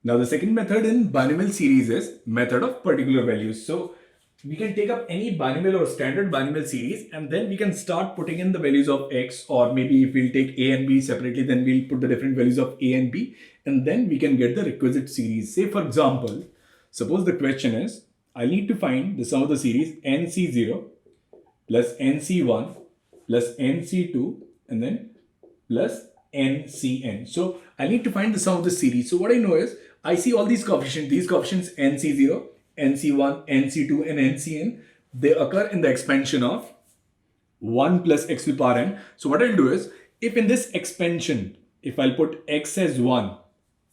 Now the second method in binomial series is method of particular values. So we can take up any binomial or standard binomial series and then we can start putting in the values of x, or maybe if we'll take a and b separately, then we'll put the different values of a and b, and then we can get the requisite series. Say for example, suppose the question is, I need to find the sum of the series nc0 plus nc1 plus nc2 and then plus ncn. So I need to find the sum of the series. So what I know is, I see all these coefficients nc0, nc1, nc2 and ncn. They occur in the expansion of 1 plus x to the power n. So what I'll do is, if in this expansion, if I'll put x as 1,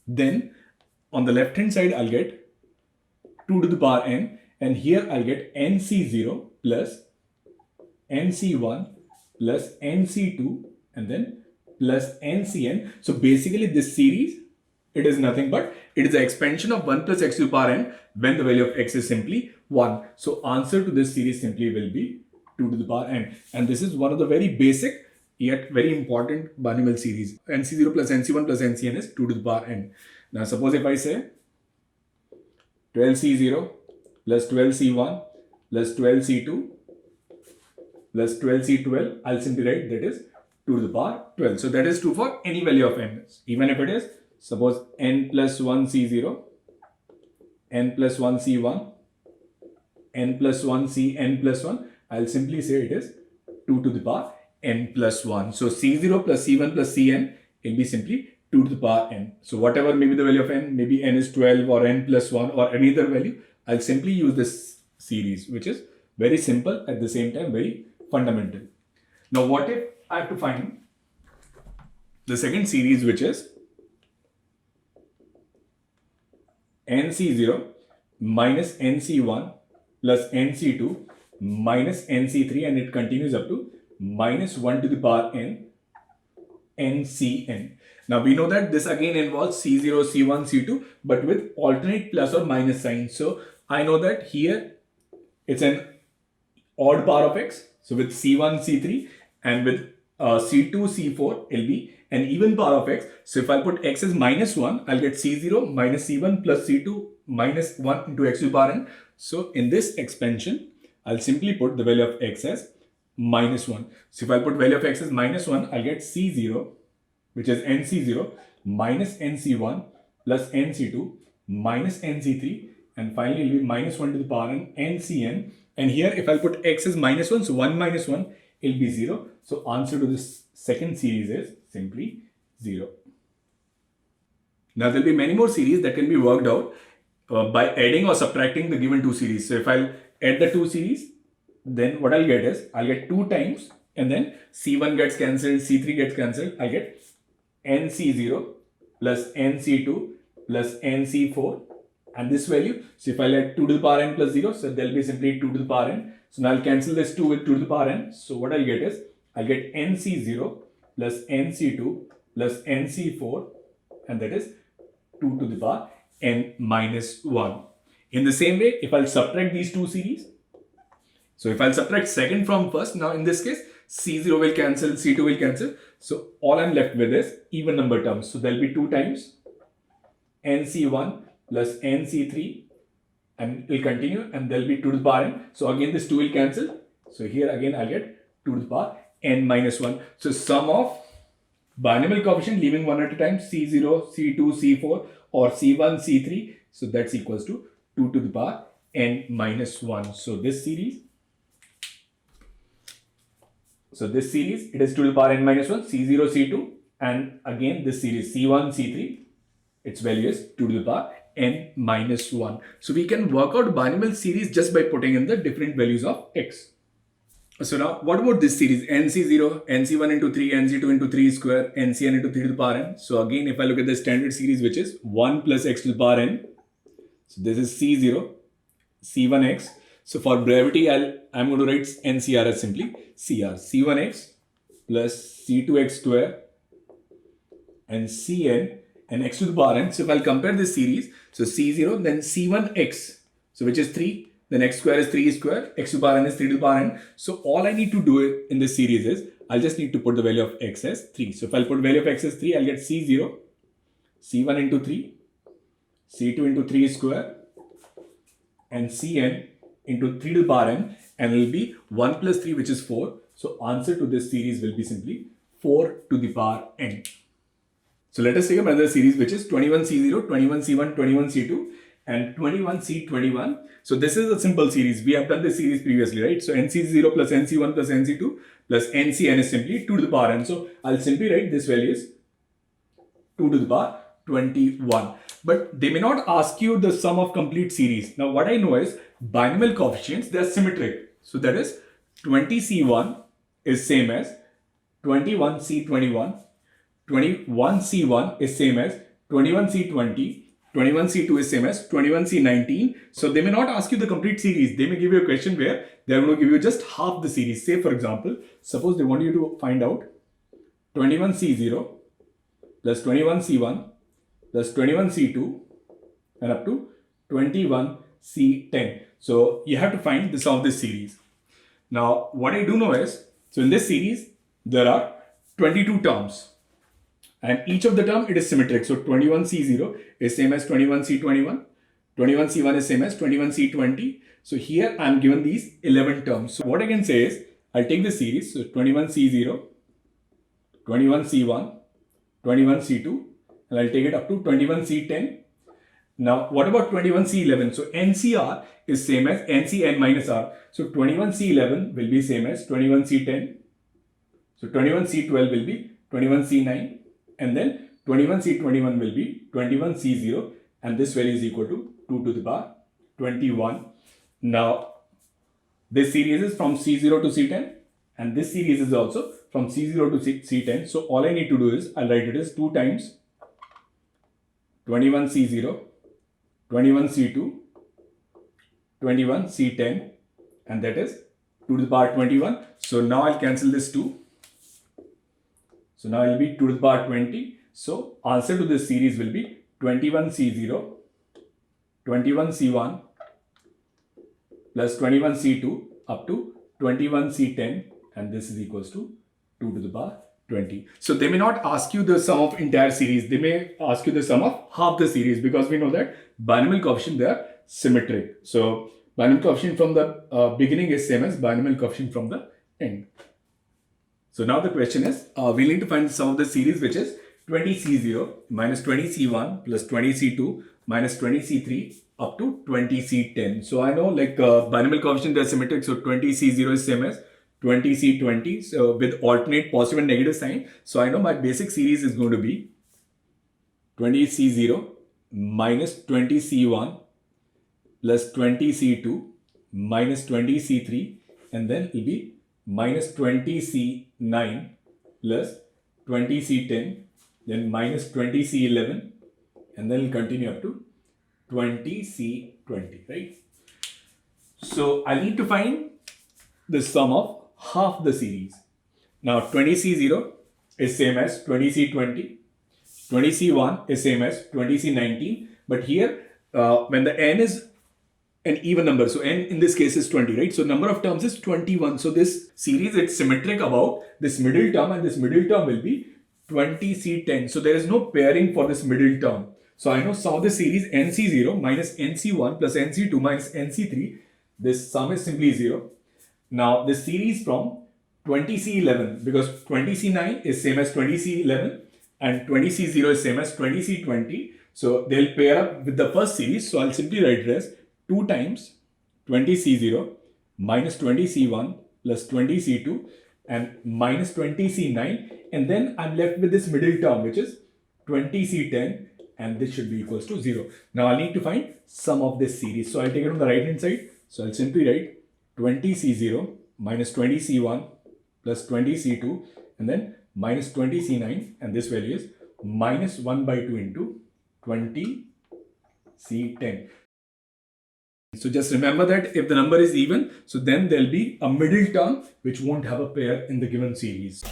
then on the left hand side I'll get 2 to the power n, and here I'll get nc0 plus nc1 plus nc2 and then plus ncn. So basically this series, it is nothing but it is the expansion of 1 plus x to the power n when the value of x is simply 1. So answer to this series simply will be 2 to the power n. And this is one of the very basic yet very important binomial series. nc0 plus nc1 plus ncn is 2 to the power n. Now suppose if I say 12c0 plus 12c1 plus 12c2 plus 12c12, I'll simply write that is 2 to the power 12. So that is true for any value of n. Even if it is, suppose n plus 1 c0, n plus 1 c1, n plus 1 c n plus 1, I'll simply say it is 2 to the power n plus 1. So c0 plus c1 plus cn will be simply 2 to the power n. So whatever may be the value of n, maybe n is 12 or n plus 1 or any other value, I'll simply use this series, which is very simple, at the same time very fundamental. Now what if I have to find the second series, which is nc0 minus nc1 plus nc2 minus nc3, and it continues up to minus 1 to the power n ncn. Now we know that this again involves c0, c1, c2, but with alternate plus or minus signs. So I know that here it's an odd power of x, so with c1, c3, and with c2, c4, it'll be an even power of x. So if I put x as minus 1, I'll get c0 minus c1 plus c2 minus 1 into x to the power n. So in this expansion, I'll simply put the value of x as minus 1. So if I put value of x as minus 1, I'll get c0, which is nc0 minus nc1 plus nc2 minus nc3, and finally it will be minus 1 to the power n ncn. And here if I put x as minus 1, so 1 minus 1, it will be 0. So answer to this second series is simply 0. Now there will be many more series that can be worked out by adding or subtracting the given two series. So if I'll add the two series, then what I'll get is, I'll get 2 times, and then c1 gets cancelled, c3 gets cancelled, I'll get nc0 plus nc2 plus nc4 and this value. So if I'll add 2 to the power n plus 0, so there'll be simply 2 to the power n. So now I'll cancel this 2 with 2 to the power n. So what I'll get is, I'll get nc0 plus nc2 plus nc4, and that is 2 to the power n minus 1. In the same way, if I'll subtract these two series, so if I'll subtract second from first, now in this case, c0 will cancel, c2 will cancel. So all I'm left with is even number terms. So there'll be 2 times nc1 plus nc3, and it will continue, and there'll be 2 to the power n. So again this 2 will cancel. So here again I'll get 2 to the power n minus 1. So sum of binomial coefficient leaving one at a time, c0, c2, c4 or c1, c3. So that's equals to 2 to the power n minus 1. So this series, it is 2 to the power n minus 1, c0, c2, and again this series c1, c3, its value is 2 to the power n minus 1. So we can work out binomial series just by putting in the different values of x. So now what about this series nc0, nc1 into 3, nc2 into 3 square, ncn into 3 to the power n. So again if I look at the standard series, which is 1 plus x to the power n. So this is c0, c1x. So for brevity, I'm going to write NCR as simply CR. C1x plus C2x square and Cn and x to the power n. So if I'll compare this series, so C0, then C1x, so which is 3, then x square is 3 square, x to the power n is 3 to the power n. So all I need to do in this series is, I'll just need to put the value of x as 3. So if I'll put value of x as 3, I'll get C0, C1 into 3, C2 into 3 square and Cn into 3 to the power n, and it will be 1 plus 3, which is 4. So answer to this series will be simply 4 to the power n. So let us take another series, which is 21C0, 21C1, 21C2 and 21C21. So this is a simple series. We have done this series previously, right? So NC0 plus NC1 plus NC2 plus NCn is simply 2 to the power n. So I'll simply write this value is 2 to the power 21. But they may not ask you the sum of complete series. Now what I know is binomial coefficients, they are symmetric. So that is 20C1 is same as 21C21. 21C1 is same as 21C20. 21C2 is same as 21C19. So they may not ask you the complete series. They may give you a question where they are going to give you just half the series. Say for example, suppose they want you to find out 21C0 plus 21C1 plus 21C2 and up to 21C10. So you have to find the sum of this series. Now what I do know is, so in this series there are 22 terms. And each of the term, it is symmetric. So 21C0 is same as 21C21. 21C1 is same as 21C20. So here I am given these 11 terms. So what I can say is, I'll take the series. So 21C0, 21C1, 21C2, and I'll take it up to 21C10. Now what about 21C11? So NCR is same as NCn minus R. So 21C11 will be same as 21C10. So 21C12 will be 21C9. And then 21C21 will be 21C0, and this value is equal to 2 to the power 21. Now this series is from C0 to C10, and this series is also from C0 to C10. So all I need to do is, I'll write it as 2 times 21C0, 21C2, 21C10, and that is 2 to the power 21. So now I'll cancel this 2. So now it will be 2 to the power 20. So answer to this series will be 21C0, 21C1 plus 21C2 up to 21C10, and this is equals to 2 to the power 20. So they may not ask you the sum of entire series. They may ask you the sum of half the series, because we know that binomial coefficient, they are symmetric. So binomial coefficient from the beginning is same as binomial coefficient from the end. So now the question is, we need to find the sum of the series, which is 20C0 minus 20C1 plus 20C2 minus 20C3 up to 20C10. So I know, like, binomial coefficient, they are symmetric. So 20C0 is same as 20C20, so with alternate positive and negative sign. So I know my basic series is going to be 20C0 minus 20C1 plus 20C2 minus 20C3, and then it will be minus 20C9 plus 20C10, then minus 20C11, and then it'll continue up to 20C20, right? So I need to find the sum of half the series. Now 20C0 is same as 20C20, 20C1 is same as 20C19, but here when the n is an even number, so n in this case is 20, right? So number of terms is 21. So this series, it's symmetric about this middle term, and this middle term will be 20C10. So there is no pairing for this middle term. So I know sum of the series NC0 minus NC1 plus NC2 minus NC3. This sum is simply 0. Now this series from 20C11, because 20C9 is same as 20C11 and 20C0 is same as 20C20. So they'll pair up with the first series. So I'll simply write it as 2 times 20C0 minus 20C1 plus 20C2 and minus 20C9, and then I'm left with this middle term, which is 20C10, and this should be equals to 0. Now I need to find sum of this series. So I'll take it on the right hand side. So I'll simply write 20C0 minus 20C1 plus 20C2 and then minus 20C9, and this value is minus 1 by 2 into 20C10. So just remember that if the number is even, so then there'll be a middle term which won't have a pair in the given series.